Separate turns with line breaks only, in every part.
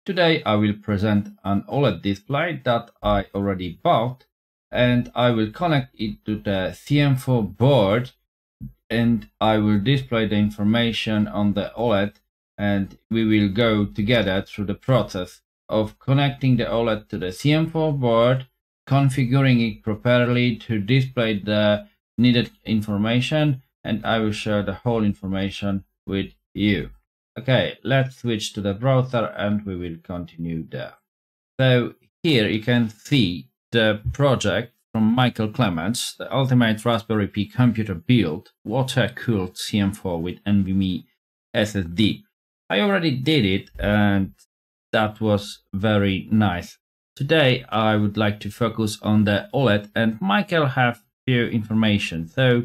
Today I will present an OLED display that I already bought, and I will connect it to the CM4 board, and I will display the information on the OLED, and we will go together through the process of connecting the OLED to the CM4 board, configuring it properly to display the needed information, and I will share the whole information with you. Okay, let's switch to the browser and we will continue there. So here you can see the project from Michael Clements, the Ultimate Raspberry Pi Computer Build, water-cooled CM4 with NVMe SSD. I already did it and that was very nice. Today I would like to focus on the OLED, and Michael have few information. So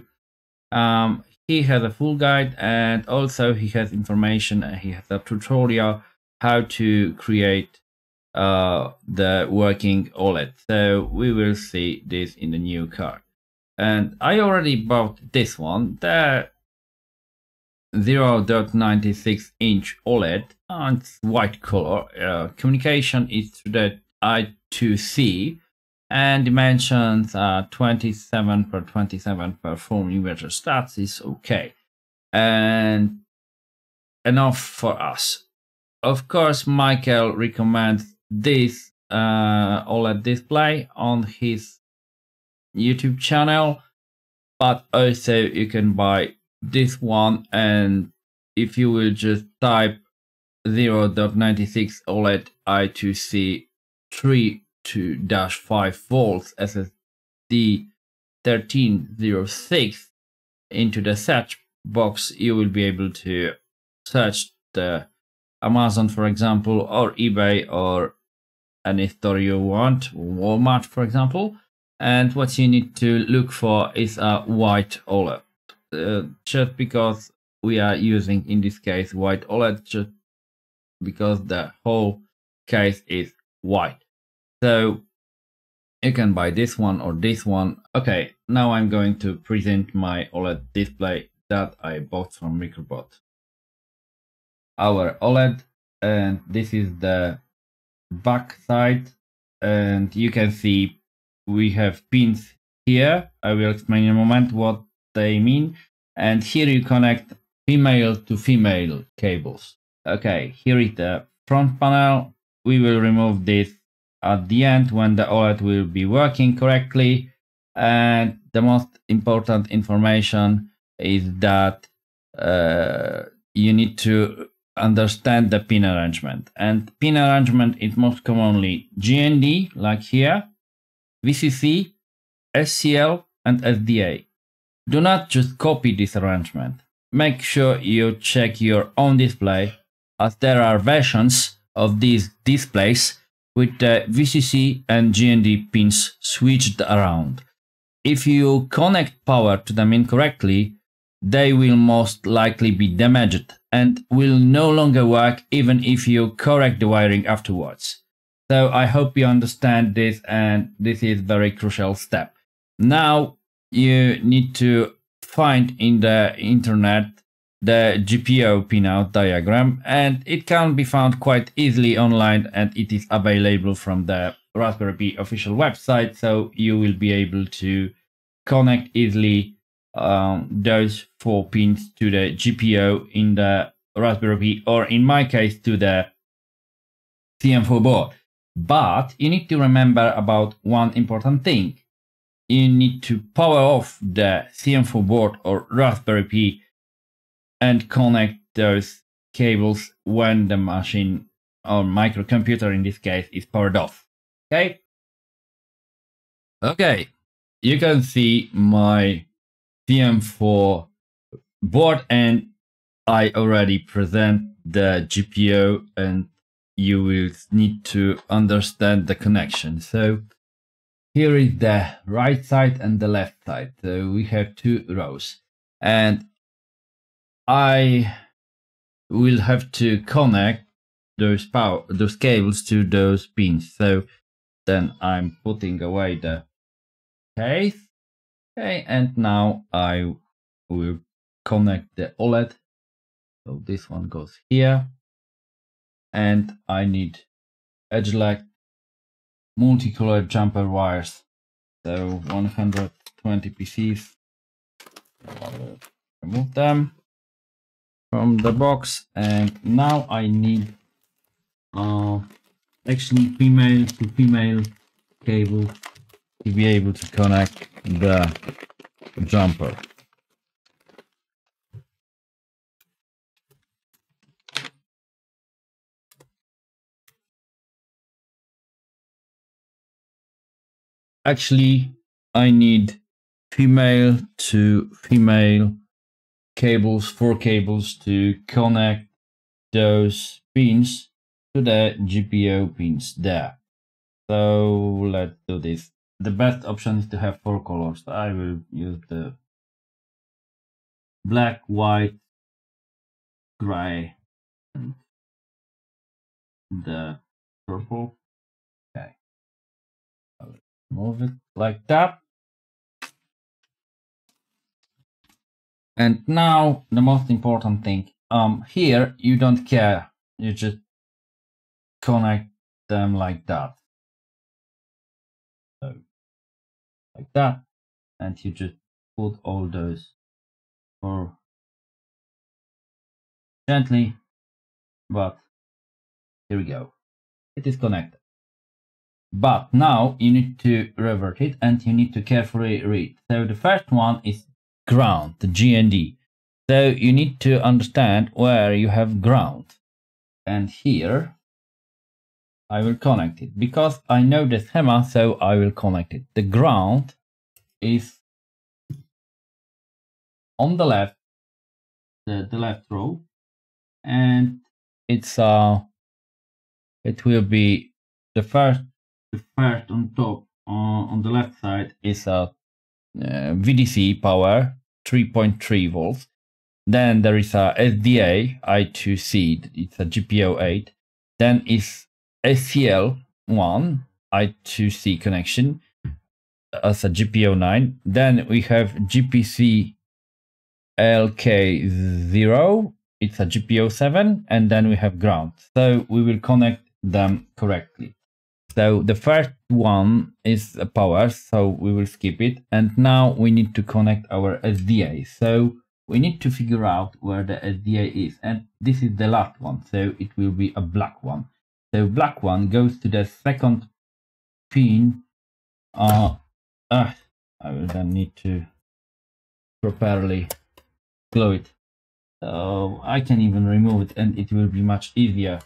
he has a full guide, and also he has information, he has a tutorial how to create the working OLED. So we will see this in the new card. And I already bought this one, the 0.96 inch OLED, and it's white color. Communication is through the I2C, and dimensions are 27 per 27 per 4 mm. That is okay, and enough for us. Of course, Michael recommends this OLED display on his YouTube channel, but also you can buy this one, and if you will just type 0.96 OLED I2C 3.5 volts SSD 1306 into the search box, you will be able to search the Amazon, for example, or eBay, or any store you want, Walmart, for example. And what you need to look for is a white OLED. Just because we are using, in this case, white OLED, just because the whole case is white. So you can buy this one or this one. Okay, now I'm going to present my OLED display that I bought from Microbot. Our OLED, and this is the back side, and you can see we have pins here. I will explain in a moment what they mean. And here you connect female to female cables. Okay, here is the front panel. We will remove this at the end when the OLED will be working correctly. And the most important information is that you need to understand the pin arrangement. And pin arrangement is most commonly GND, like here, VCC, SCL, and SDA. Do not just copy this arrangement. Make sure you check your own display, as there are versions of these displays with the VCC and GND pins switched around. If you connect power to them incorrectly, they will most likely be damaged and will no longer work even if you correct the wiring afterwards. So I hope you understand this, and this is a very crucial step. Now you need to find in the internet the GPIO pinout diagram, and it can be found quite easily online, and it is available from the Raspberry Pi official website, so you will be able to connect easily those 4 pins to the GPIO in the Raspberry Pi, or in my case to the CM4 board. But you need to remember about one important thing. You need to power off the CM4 board or Raspberry Pi and connect those cables when the machine or microcomputer in this case is powered off. Okay? Okay, you can see my CM4 board, and I already present the GPIO, and you will need to understand the connection. So here is the right side and the left side. So we have 2 rows, and I will have to connect those cables to those pins. So then I'm putting away the case. Okay, and now I will connect the OLED. So this one goes here, and I need edge lag multicolored jumper wires. So 120 PCs. Remove them from the box, and now I need actually female to female cable to be able to connect the jumper. Actually, I need female to female cables, 4 cables to connect those pins to the GPIO pins there. So let's do this. The best option is to have 4 colors. I will use the black, white, gray, and the purple. Okay, I'll move it like that. And now the most important thing. Here you don't care. You just connect them like that. So like that, and you just put all those for gently, but here we go. It is connected. But now you need to revert it, and you need to carefully read. So the first one is ground, the GND. So you need to understand where you have ground. And here I will connect it because I know the schema, so I will connect it. The ground is on the left, the left row, and it's it will be the first on top on the left side is a VDC power 3.3 volts. Then there is a SDA I2C, it's a GPIO 8. Then is SCL1 I2C connection as a GPIO 9. Then we have GPC LK0, it's a GPIO 7, and then we have ground. So we will connect them correctly. So the first one is a power, so we will skip it. And now we need to connect our SDA. So we need to figure out where the SDA is. And this is the last one, so it will be a black one. So black one goes to the second pin. I will then need to properly glue it. So I can even remove it, and it will be much easier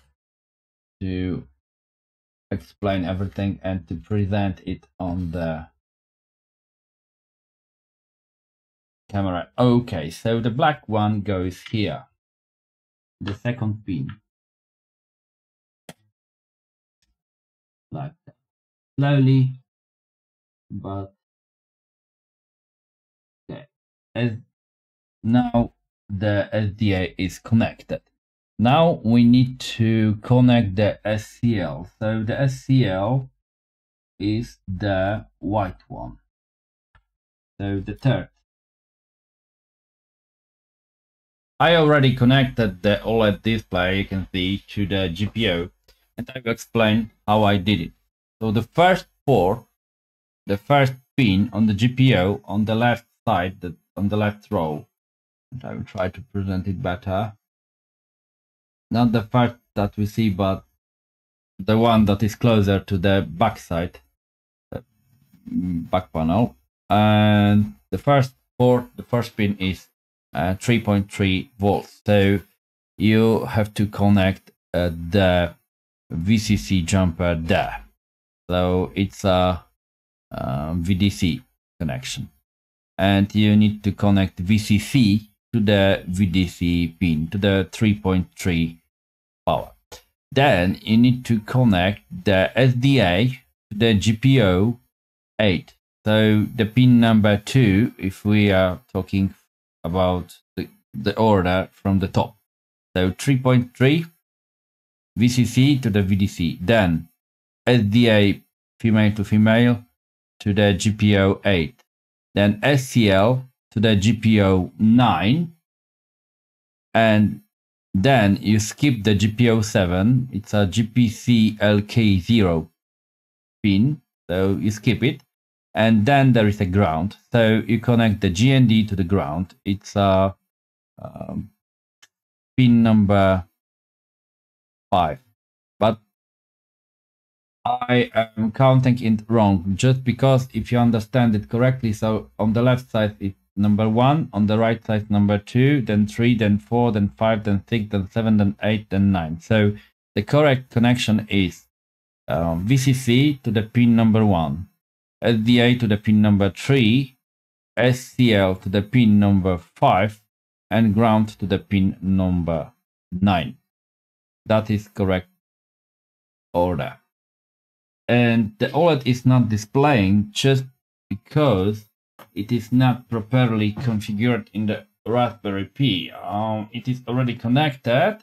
to explain everything and to present it on the camera. Okay, so the black one goes here, the second pin, like that. Slowly, but okay. As now the SDA is connected. Now we need to connect the SCL. So the SCL is the white one. So the third. I already connected the OLED display, you can see, to the GPIO, and I will explain how I did it. So the first port, the first pin on the GPIO on the left side, on the left row, and I will try to present it better. Not the first that we see, but the one that is closer to the back side, the back panel. And the first port, the first pin is 3.3 volts. So you have to connect the VCC jumper there. So it's a VDC connection. And you need to connect VCC to the VDC pin, to the 3.3 power. Then you need to connect the SDA to the GPIO 8. So the pin number 2, if we are talking about the order from the top. So 3.3 VCC to the VDC. Then SDA female to female to the GPIO 8. Then SCL to the GPIO 9, and Then you skip the GPO7. It's a GPC-LK0 pin, so you skip it. And then there is a ground. So you connect the GND to the ground. It's a pin number 5. But I am counting it wrong, just because if you understand it correctly, so on the left side it's number 1, on the right side number 2, then 3, then 4, then 5, then 6, then 7, then 8, then 9. So the correct connection is VCC to the pin number 1, SDA to the pin number 3, SCL to the pin number 5, and ground to the pin number 9. That is correct order. And the OLED is not displaying just because it is not properly configured in the Raspberry Pi. It is already connected,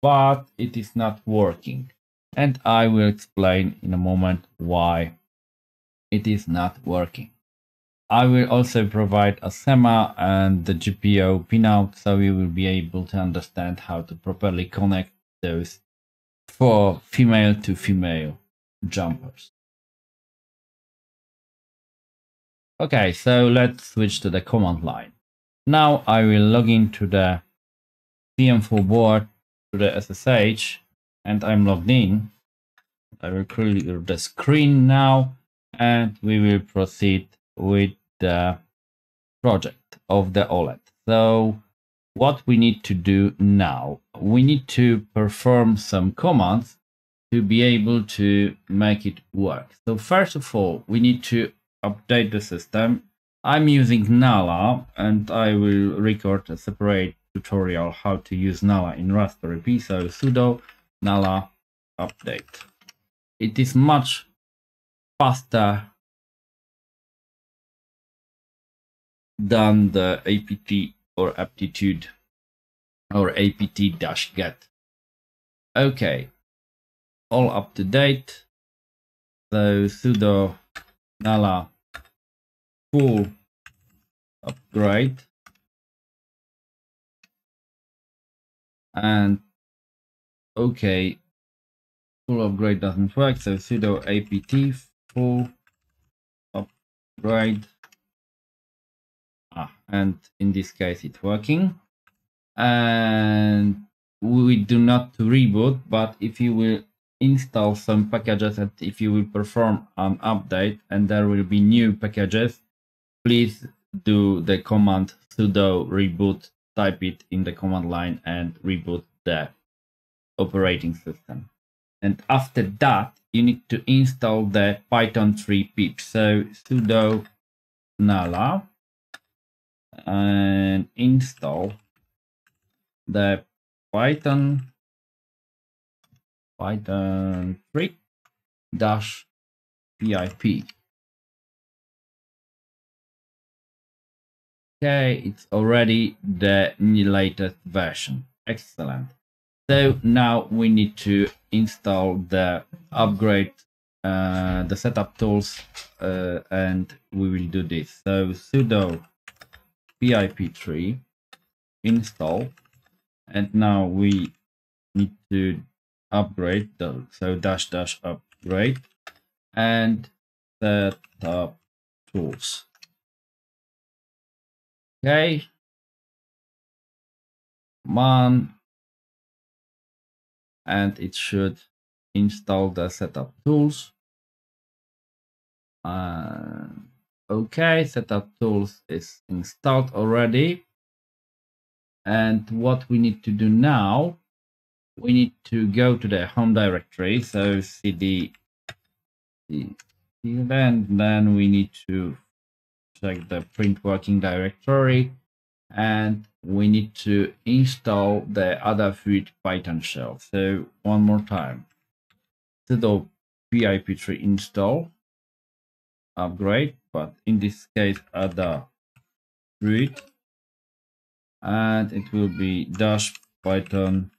but it is not working. And I will explain in a moment why it is not working. I will also provide a SEMA and the GPO pinout, so you will be able to understand how to properly connect those for female to female jumpers. Okay, so let's switch to the command line. Now I will log into the CM4 board to the SSH, and I'm logged in. I will clear the screen now, and we will proceed with the project of the OLED. So what we need to do now, we need to perform some commands to be able to make it work. So first of all, we need to update the system. I'm using Nala, and I will record a separate tutorial how to use Nala in Raspberry Pi. So sudo Nala update. It is much faster than the apt or aptitude or apt-get. Okay, all up to date. So sudo Nala full upgrade, and okay, full upgrade doesn't work, so sudo apt full upgrade, and in this case it's working. And we do not reboot, but if you will install some packages and if you will perform an update and there will be new packages, please do the command sudo reboot, type it in the command line and reboot the operating system. And after that, you need to install the Python 3 pip. So sudo nala and install the Python 3 -pip. Okay, it's already the latest version. Excellent. So now we need to install the upgrade, the setup tools, and we will do this. So sudo pip3 install, and now we need to upgrade, so -- upgrade and setup tools. Okay, man, and it should install the setup tools. Okay, setup tools is installed already. And what we need to do now, we need to go to the home directory. So cd, and then we need to check the print working directory, and we need to install the Adafruit Python shell. So one more time, sudo pip3 install upgrade, but in this case Adafruit, and it will be -python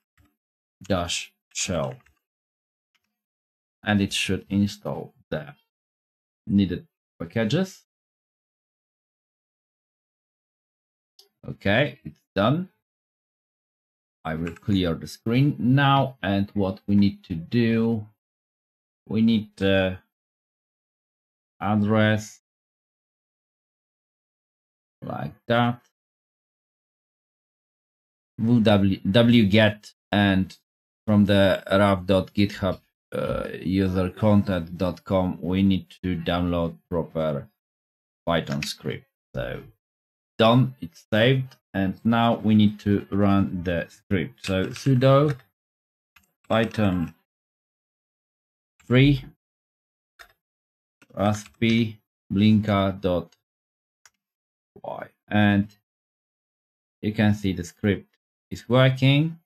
-shell, and it should install the needed packages. Okay, it's done. I will clear the screen now, and what we need to do, we need the address like that, wget, and from the raf.github usercontent.com we need to download proper Python script. So done, it's saved, and now we need to run the script. So sudo python 3 raspi blinka.y, and you can see the script is working.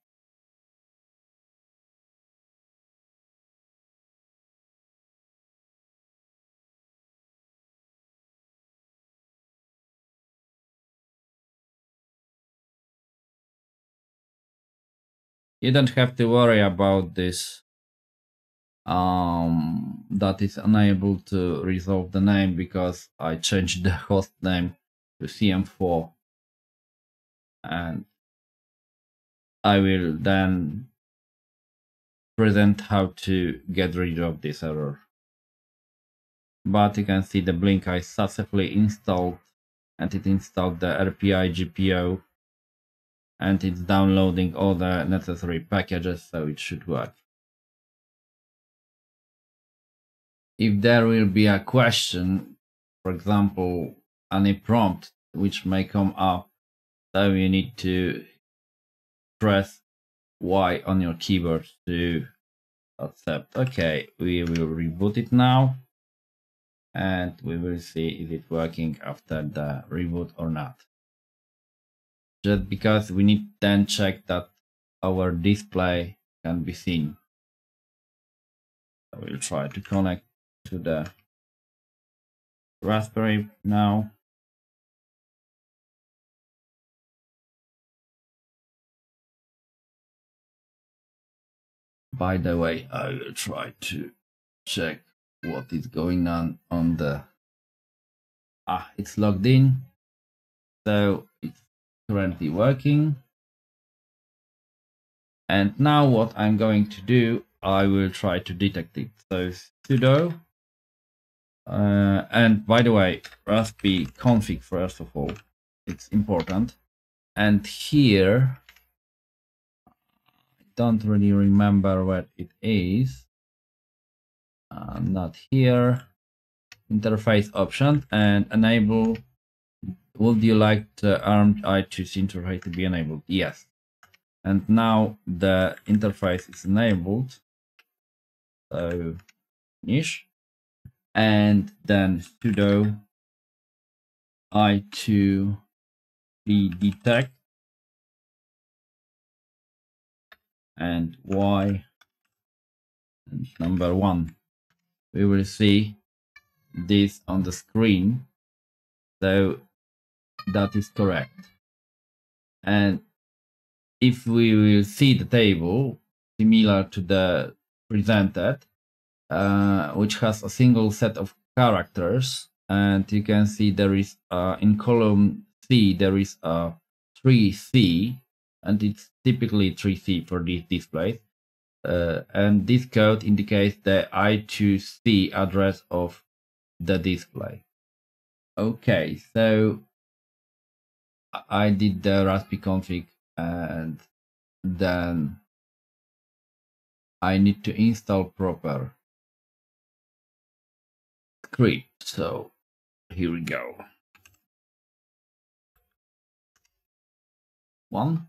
You don't have to worry about this that is unable to resolve the name, because I changed the host name to CM4, and I will then present how to get rid of this error. But you can see the Blinka is successfully installed, and it installed the RPI GPO, and it's downloading all the necessary packages, so it should work. If there will be a question, for example, any prompt which may come up, so you need to press Y on your keyboard to accept. Okay, we will reboot it now, and we will see if it's working after the reboot or not. Just because we need then check that our display can be seen. I will try to connect to the Raspberry now. By the way, I will try to check what is going on the... it's logged in, so it's currently working. And now what I'm going to do, I will try to detect it. So sudo, and by the way, raspi config first of all, it's important. And here, I don't really remember where it is. Not here. Interface option, and enable. Would you like the ARM I2C interface to be enabled? Yes. And now the interface is enabled. So niche, and then sudo I2C detect and Y and number 1. We will see this on the screen, so that is correct. And if we will see the table similar to the presented, which has a single set of characters, and you can see there is in column C there is a 3C, and it's typically 3C for this display. And this code indicates the I2C address of the display. Okay, so I did the raspi config, and then I need to install proper script. So here we go. 1.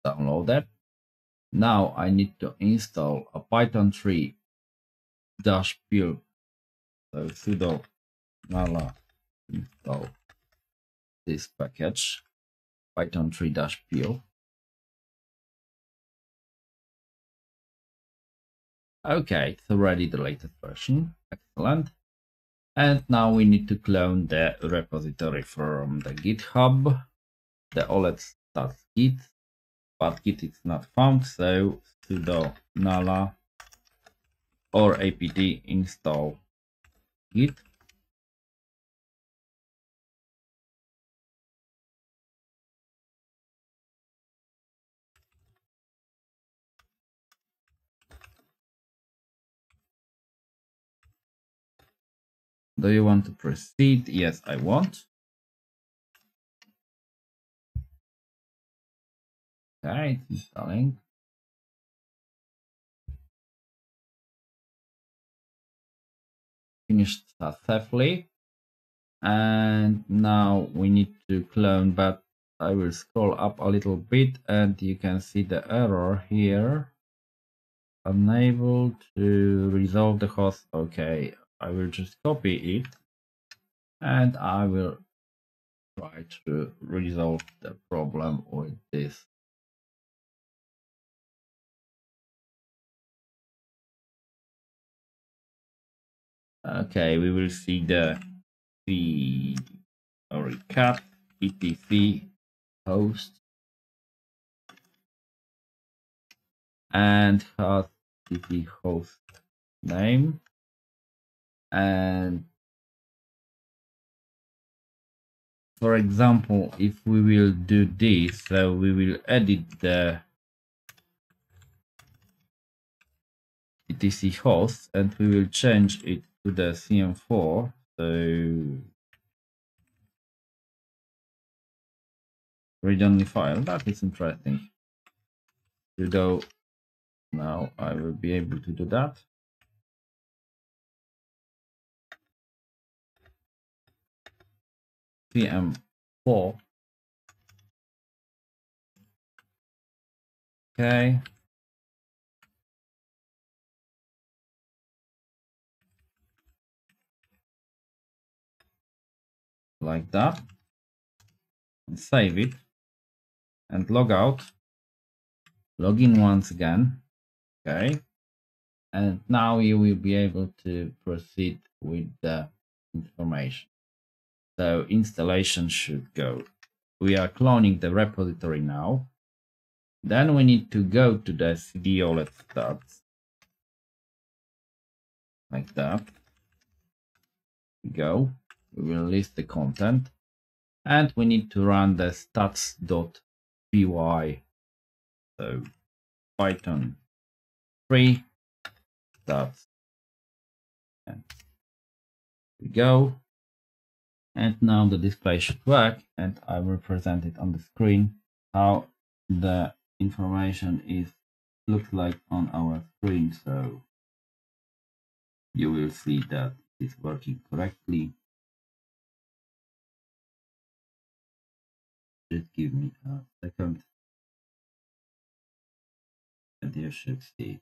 Download that. Now I need to install a Python 3 -pil. So sudo nala install this package, Python 3 -pil. Okay, it's already the latest version. Excellent. And now we need to clone the repository from the GitHub, the OLED.git, but git is not found, so sudo nala or apt install git. Do you want to proceed? Yes, I want. Okay, it's installing. Finished successfully. And now we need to clone, but I will scroll up a little bit and you can see the error here. Unable to resolve the host. Okay, I will just copy it and I will try to resolve the problem with this. Okay, we will see the recap etc host and has etc host name, and for example, if we will do this, so we will edit the etc host and we will change it to the CM4. So read-only file. That is interesting. Sudo. Now I will be able to do that. CM4. Okay. Like that. And save it. And log out. Log in once again. Okay. And now you will be able to proceed with the information. So installation should go. We are cloning the repository now. Then we need to go to the CD OLED stats. Like that. Go. We will list the content. And we need to run the stats.py. So Python 3 stats. And we go. And now the display should work, and I will present it on the screen how the information looks like on our screen. So you will see that it's working correctly. Just give me a second and you should see it.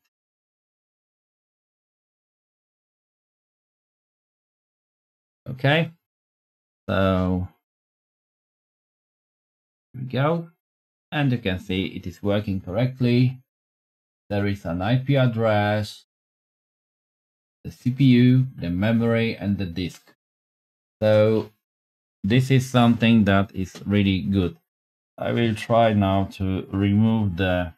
Okay, so here we go, and you can see it is working correctly. There is an IP address, the CPU, the memory, and the disk. So this is something that is really good. I will try now to remove the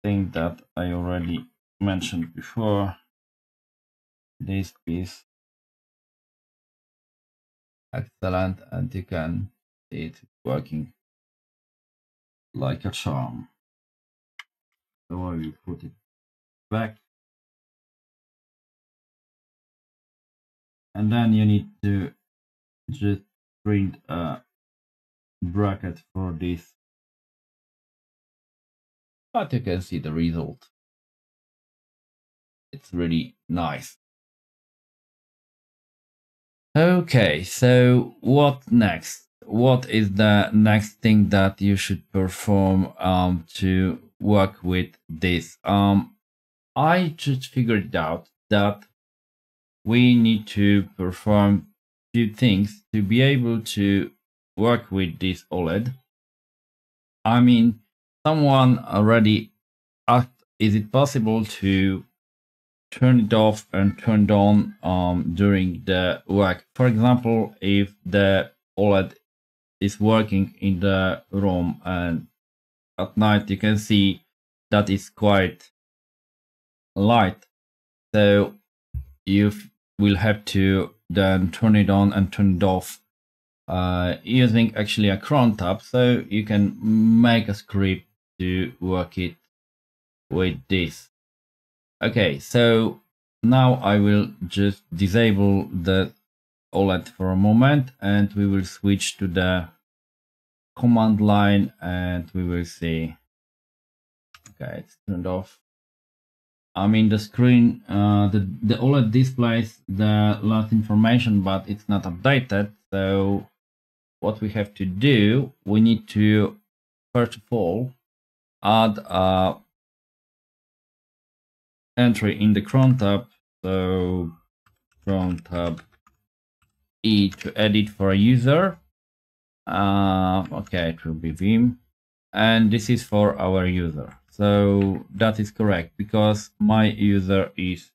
thing that I already mentioned before. This piece. Excellent, and you can see it working like a charm. So I will put it back. And then you need to just print a bracket for this. But you can see the result. It's really nice. Okay, so what next? What is the next thing that you should perform to work with this? I just figured out that we need to perform few things to be able to work with this OLED. I mean, someone already asked, is it possible to turn it off and turn it on during the work? For example, if the OLED is working in the room and at night you can see that it's quite light, so you will have to then turn it on and turn it off using actually a cron tab. So you can make a script to work it with this. Okay, so now I will just disable the OLED for a moment, and we will switch to the command line, and we will see. Okay, it's turned off. I mean, the screen, the OLED displays the last information, but it's not updated. So what we have to do, we need to first of all add a entry in the cron tab. So cron tab E to edit for a user. Okay, it will be Vim, and this is for our user. So that is correct because my user is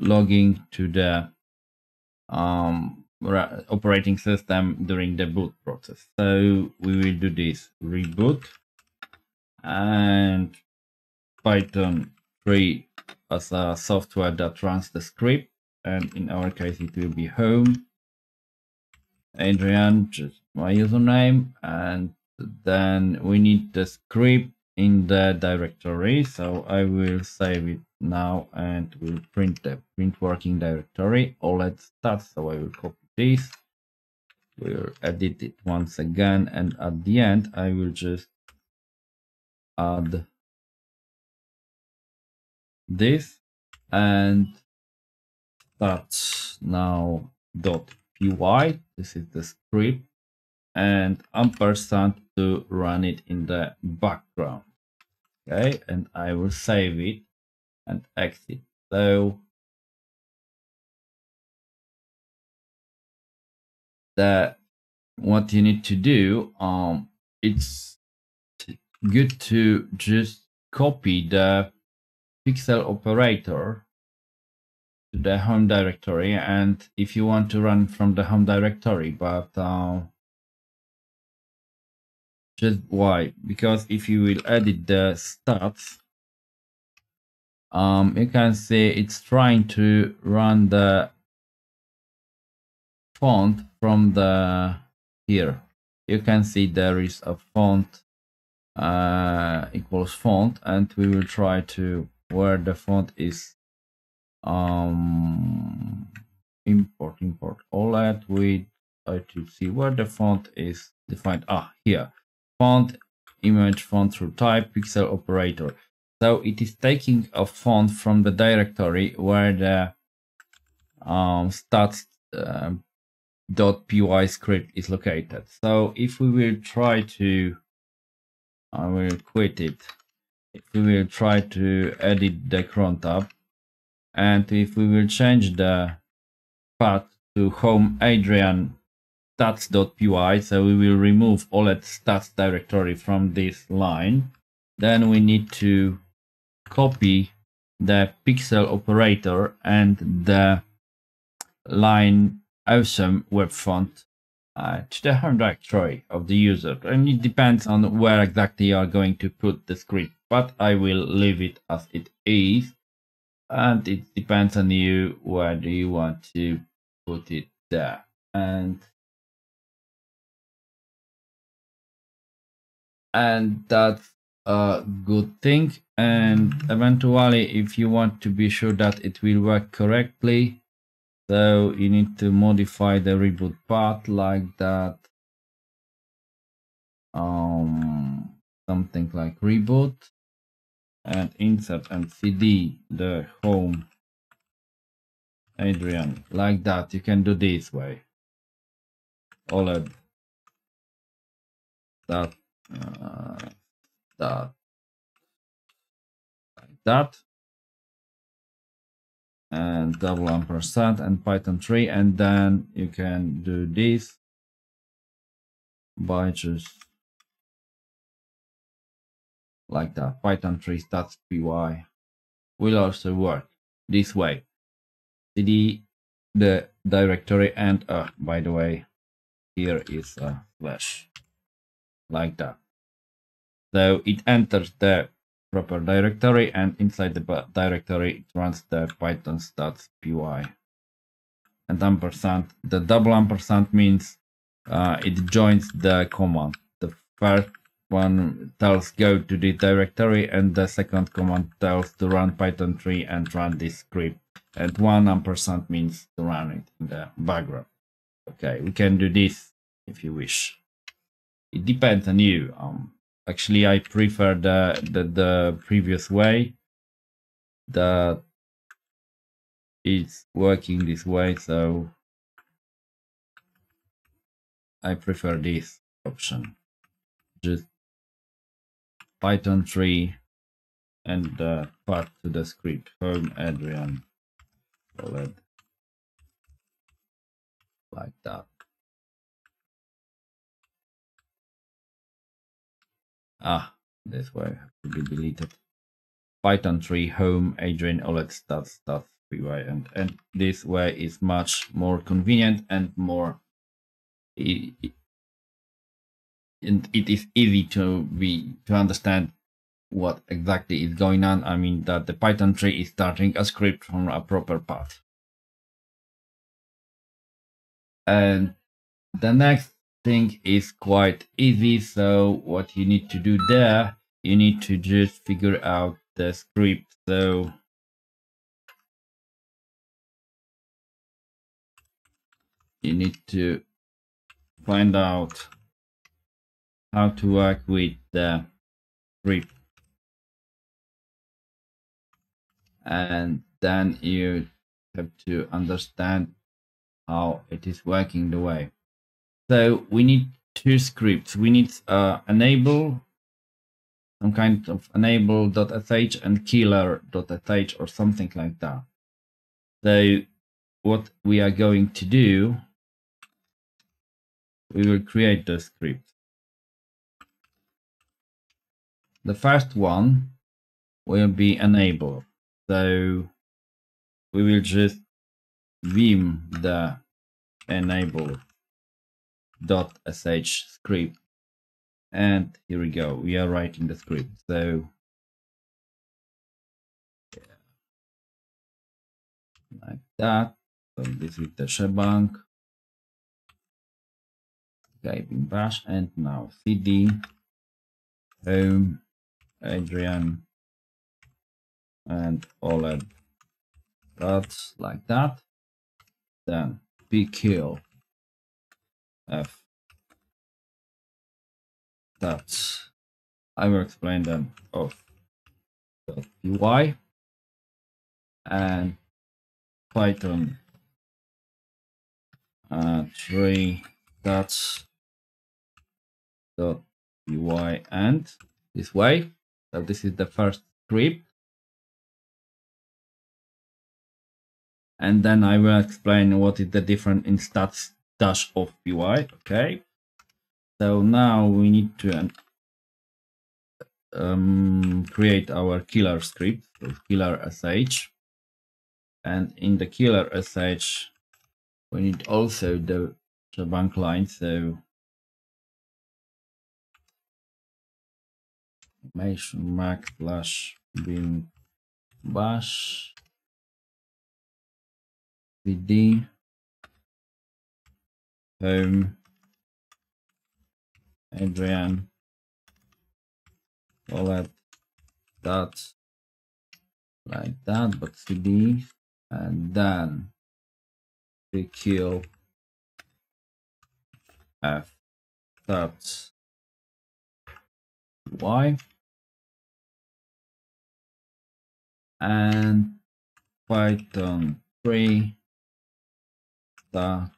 logging to the operating system during the boot process. So we will do this reboot and Python 3 as a software that runs the script, and in our case it will be home Adrian, just my username, and then we need the script in the directory. So I will save it now and we'll print the print working directory OLED stats. So I will copy this, we'll edit it once again, and at the end I will just add this and that's now .py. This is the script, and ampersand to run it in the background. Okay, and I will save it and exit. So what you need to do, it's good to just copy the pixel operator to the home directory, and if you want to run from the home directory, but just why? Because if you will edit the stats, you can see it's trying to run the font from the here. You can see there is a font equals font, and we will try to where the font is import OLED with to see where the font is defined. Here, font image font through type pixel operator. So it is taking a font from the directory where the stats .py script is located. So if we will try to, I will quit it. If we will try to edit the cron tab, and if we will change the path to home Adrian stats.py, so we will remove OLED stats directory from this line, then we need to copy the pixel operator and the line awesome web font to the home directory of the user, and it depends on where exactly you are going to put the script, but I will leave it as it is, and it depends on you where do you want to put it there. And that's a good thing, and eventually if you want to be sure that it will work correctly, so you need to modify the reboot path like that, something like reboot, and insert and cd the home Adrian like that. You can do this way, OLED that like that, and double ampersand and Python 3, and then you can do this by just like that. Python 3 stats.py will also work this way. cd the directory, and by the way, here is a slash like that. So it enters the proper directory, and inside the directory it runs the Python stats.py. And ampersand, the double ampersand means it joins the command. The first one tells go to the directory, and the second command tells to run Python 3 and run this script. And 1% means to run it in the background. Okay, we can do this if you wish. It depends on you. Actually, I prefer the previous way. That it's working this way, so I prefer this option. Just Python 3 and the path to the script home Adrian OLED like that. This way have to be deleted. Python 3 home Adrian OLED stats freeway, and this way is much more convenient and more and it is easy to understand what exactly is going on. I mean that the Python 3 is starting a script from a proper path. And the next thing is quite easy. So what you need to do there, you need to just figure out the script. So you need to find out how to work with the script, and then you have to understand how it is working the way. So we need two scripts. We need enable, some kind of enable.sh and killer.sh or something like that. So what we are going to do, we will create the script. The first one will be enable. So we will just vim the enable.sh script, and here we go. We are writing the script. So like that. So this is the shebang. Okay, in bash, and now cd home Adrian and OLED. That's like that. Then pkill f. That's, I will explain them of .py and Python 3 that's .py and this way. So this is the first script, and then I will explain what is the difference in stats dash of py. Okay, so now we need to create our killer script, so killer sh, and in the killer sh we need also the shebang line. So mac /bin bash cd home Adrian OLED. That's like that, but cd, and then pkill f that's y, and Python 3 the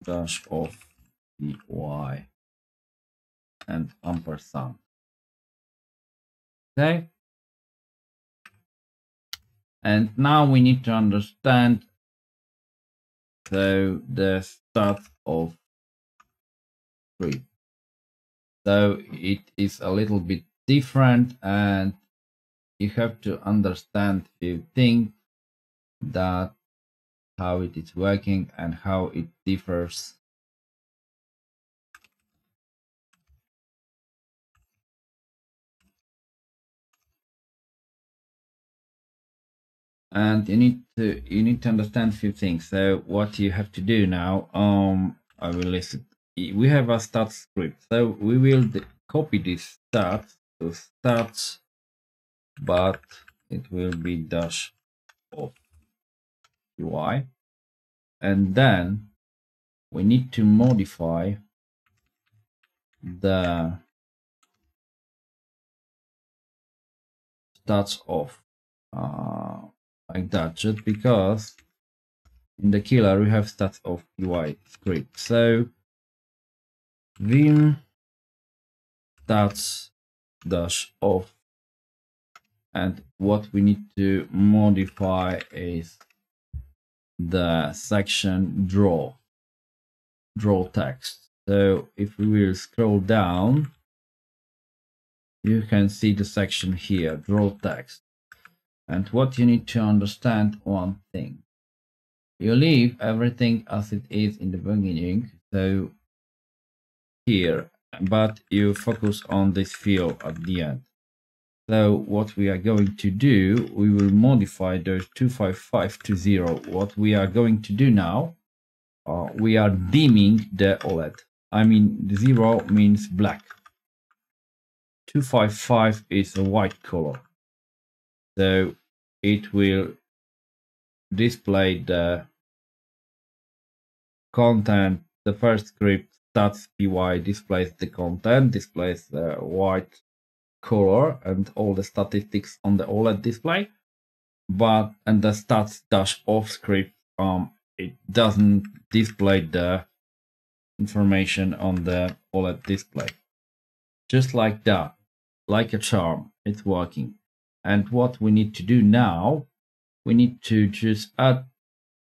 dash of py and ampersand. Okay, and now we need to understand so the start of 3. So it is a little bit different, and you have to understand few things, that how it is working and how it differs. And you need to understand a few things. So what you have to do now, I will list it we have a stats script, so we will copy this stats to stats, but it will be dash of UI, and then we need to modify the stats of like that, just because in the killer we have stats of UI script. So vim stats dash off, and what we need to modify is the section draw text. So if we will scroll down, you can see the section here, draw text. And what you need to understand, one thing, you leave everything as it is in the beginning, so here, but you focus on this field at the end. So what we are going to do, we will modify those 255 to 0. What we are going to do now, we are dimming the OLED. I mean, the 0 means black. 255 is a white color. So it will display the content. The first script, stats py, displays the content, displays the white color and all the statistics on the OLED display. And the stats dash off script, it doesn't display the information on the OLED display. Just like that, like a charm, it's working. And what we need to do now, we need to just add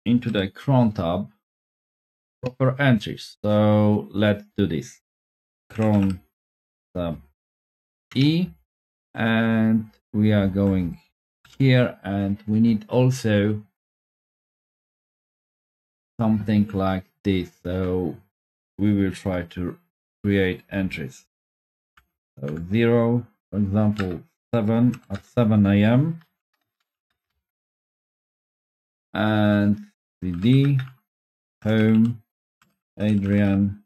into the cron tab proper entries. So let's do this. Cron tab E, and we are going here, and we need also something like this. So we will try to create entries. So 0, for example, 7 at 7 a.m. and cd home Adrian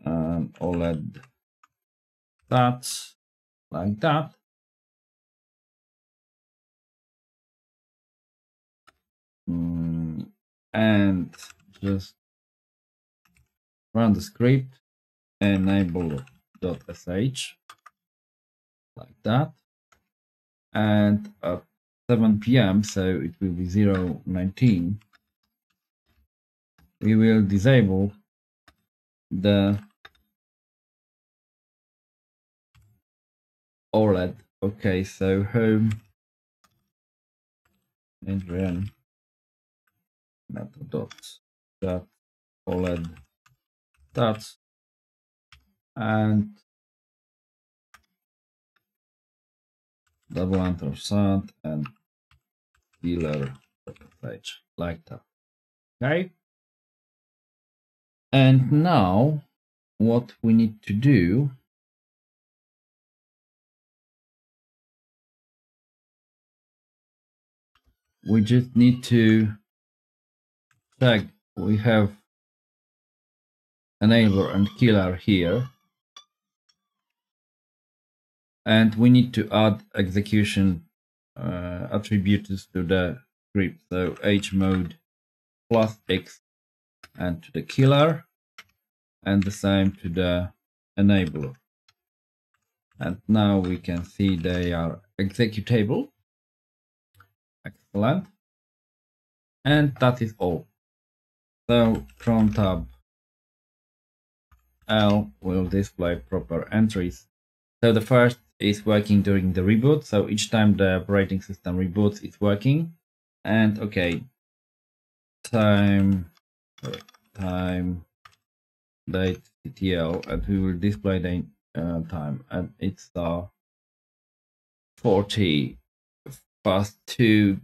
and OLED stats, like that. And just run the script, enable.sh, like that. And at 7 p.m., so it will be 0:19, we will disable the OLED. Okay, so home Adrian method.that OLED stats, and double ampersand and killer page, like that. Okay, and now what we need to do, we just need to check we have enabler and killer here, and we need to add execution attributes to the script. So hmode plus x and to the killer, and the same to the enabler. And now we can see they are executable. Excellent. And that is all. So cron tab L will display proper entries. So the first is working during the reboot. So each time the operating system reboots, it's working. And okay, time date TTL, and we will display the time, and it's 40 past 2.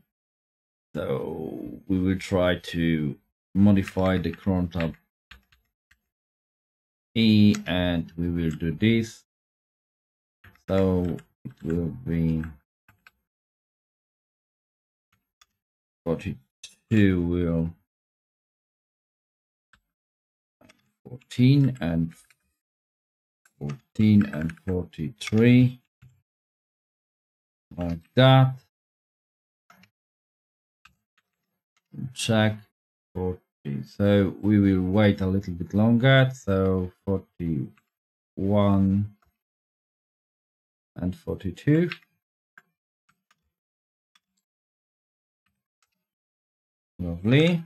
So we will try to modify the cron tab E, and we will do this. So it will be 42 will 14 and 14 and 43, like that. Check 40. So we will wait a little bit longer. So 41 and 42. Lovely.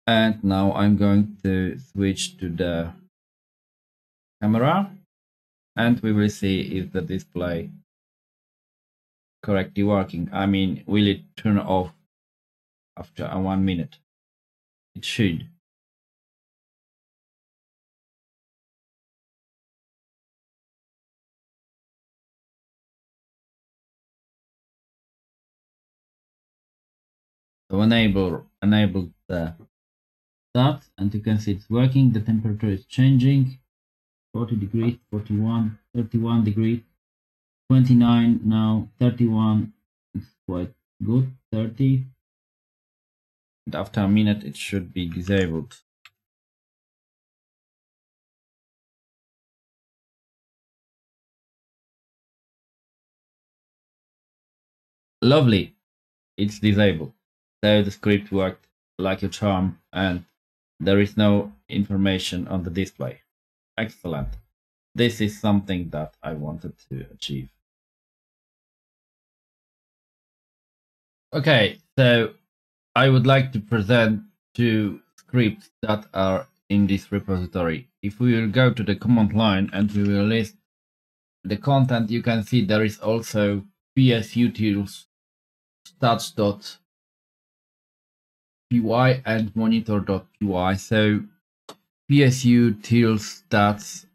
And now I'm going to switch to the camera, and we will see if the display correctly working. I mean, will it turn off after 1 minute? It should. So enable the that, and you can see it's working. The temperature is changing. 40 degrees, 41, 31 degrees, 29 now, 31 is quite good, 30. And after a minute it should be disabled. Lovely, it's disabled. So the script worked like a charm, and there is no information on the display. Excellent. This is something that I wanted to achieve. Okay, so I would like to present two scripts that are in this repository. If we will go to the command line and we will list the content, you can see there is also psutils stats.py and monitor.py. So psutils stats,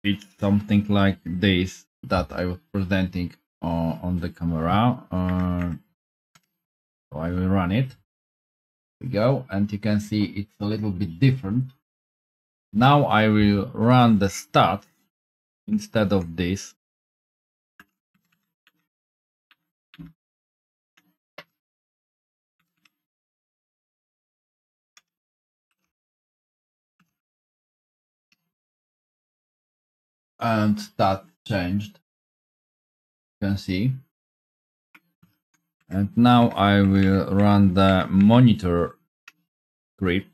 it's something like this that I was presenting on the camera. So I will run it. We go, and you can see it's a little bit different. Now I will run the stats instead of this. And that changed, you can see. And now I will run the monitor script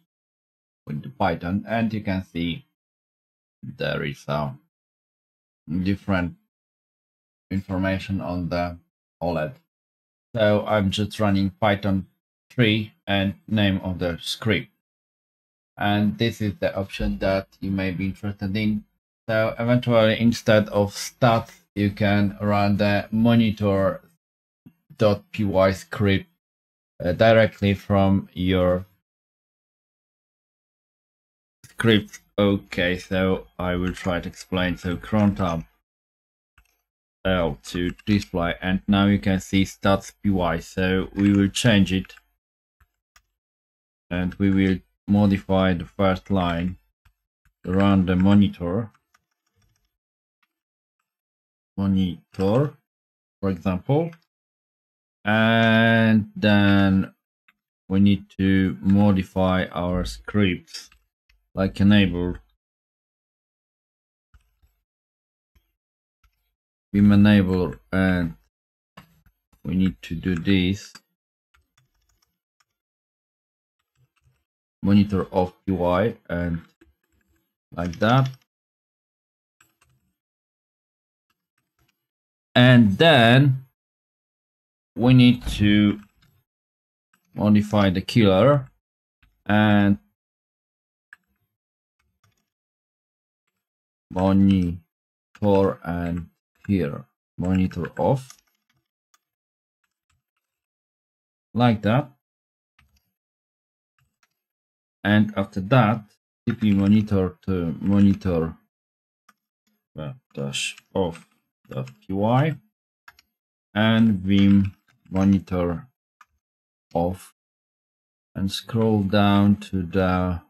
with the Python, and you can see there is a different information on the OLED. So I'm just running Python 3 and name of the script. And this is the option that you may be interested in. So eventually, instead of stats, you can run the monitor.py script directly from your script. Okay, so I will try to explain. So cron tab L to display, and now you can see stats.py. So we will change it, and we will modify the first line to run the monitor, for example, and then we need to modify our scripts like enable, vim enable, and we need to do this monitor of py, and like that. And then we need to modify the killer and monitor, and here monitor off, like that. And after that, cp monitor to monitor dash off.py and vim monitor off, and scroll down to the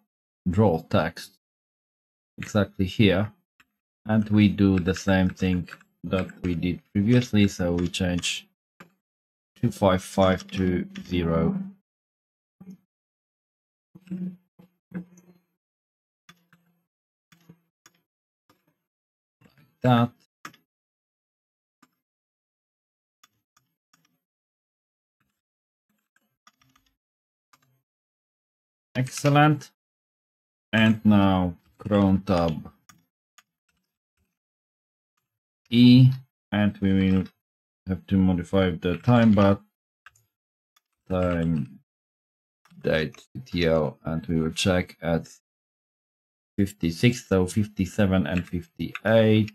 draw text exactly here, and we do the same thing that we did previously. So we change 25520. That. Excellent. And now Chrome tab E, and we will have to modify the time, but time date TTL, and we will check at 56, so 57 and 58.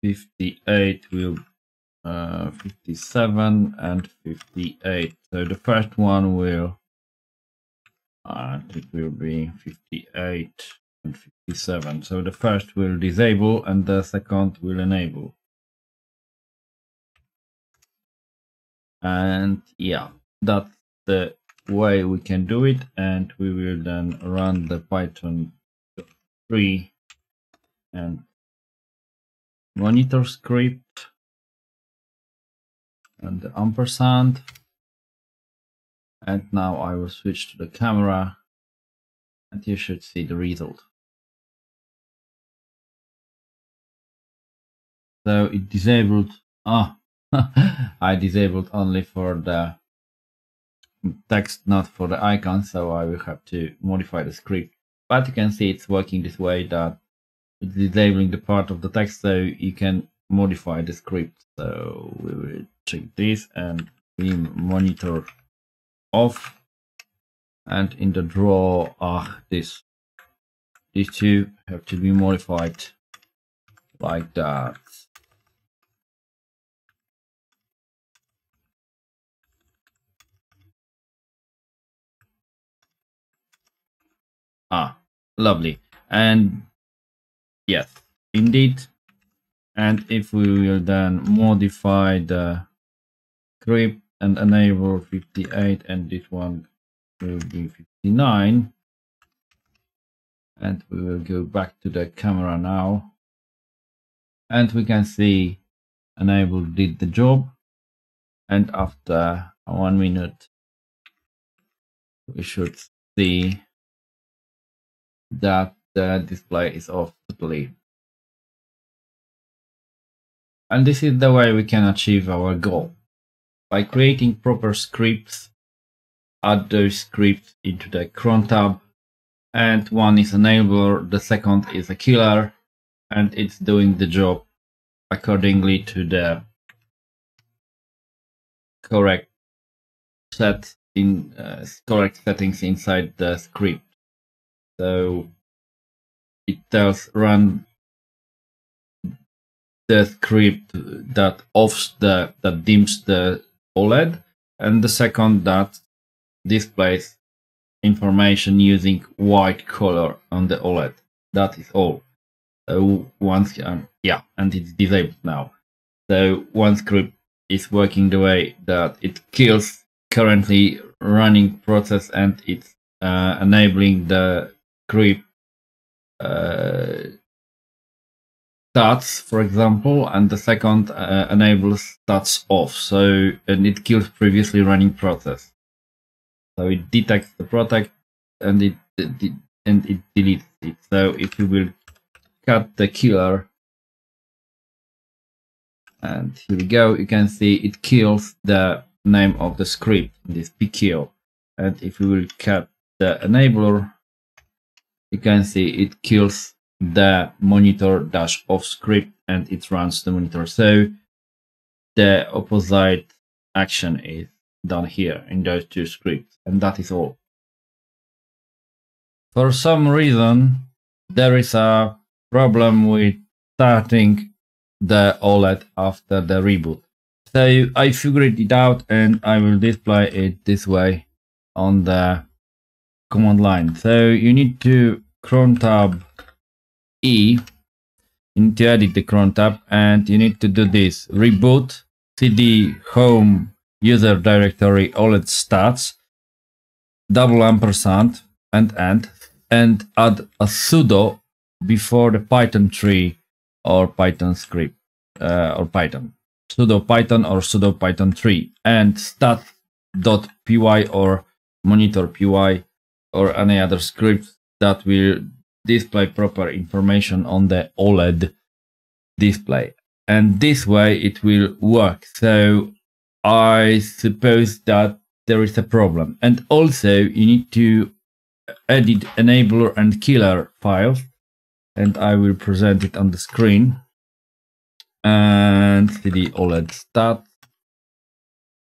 58 will 57 and 58. So the first one will it will be 58 and 57. So the first will disable and the second will enable. And yeah, that's the way we can do it, and we will then run the Python 3 and monitor script and the ampersand. And now I will switch to the camera and you should see the result. So it disabled. I disabled only for the text, not for the icon, so I will have to modify the script. But you can see it's working this way, that it's disabling the part of the text, so you can modify the script. So we will check this and beam monitor off, and in the draw, these two have to be modified like that. Lovely. And yes, indeed. And if we will then modify the script and enable 58, and this one will be 59, and we will go back to the camera now, and we can see enable did the job, and after 1 minute we should see that the display is off totally. And this is the way we can achieve our goal. By creating proper scripts, add those scripts into the cron tab, and one is enabler, the second is a killer, and it's doing the job accordingly to the correct correct settings inside the script. So it tells run the script that offs that dims the OLED, and the second that displays information using white color on the OLED. That is all. So once and it's disabled now. So one script is working the way that it kills currently running process, and it's enabling the script stats, for example, and the second enables stats off. So, and it kills previously running process. So it detects the product and it deletes it. So if you will cut the killer, and here we go, you can see it kills the name of the script, this pkill. And if you will cut the enabler, you can see it kills the monitor-off script and it runs the monitor. So the opposite action is done here in those two scripts, and that is all. For some reason, there is a problem with starting the OLED after the reboot. So I figured it out, and I will display it this way on the command line. So you need to cron tab E, you need to edit the cron tab, and you need to do this: reboot cd home user directory OLED stats, double ampersand and add a sudo before the Python 3 or Python script or Python, sudo Python or sudo Python 3, and stats.py or monitor.py or any other script that will display proper information on the OLED display. And this way it will work. So I suppose that there is a problem. And also you need to edit enabler and killer files, and I will present it on the screen. And cd OLED stat,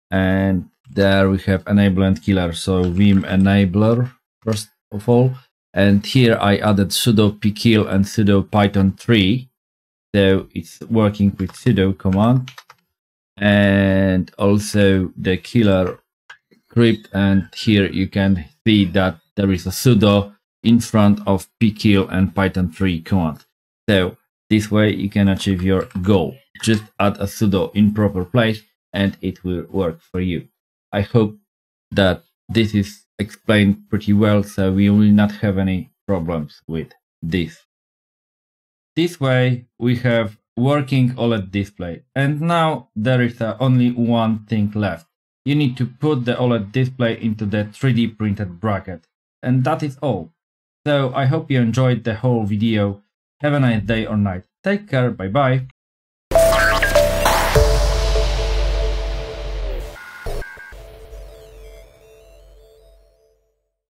and there we have enabler and killer. So vim enabler first of all, and here I added sudo pkill and sudo python 3, so it's working with sudo command, and also the killer script, and here you can see that there is a sudo in front of pkill and python 3 command. So this way you can achieve your goal. Just add a sudo in proper place and it will work for you. I hope that this is explained pretty well, so we will not have any problems with this. This way we have working OLED display, and now there is only one thing left. You need to put the OLED display into the 3D printed bracket, and that is all. So I hope you enjoyed the whole video. Have a nice day or night. Take care, bye bye.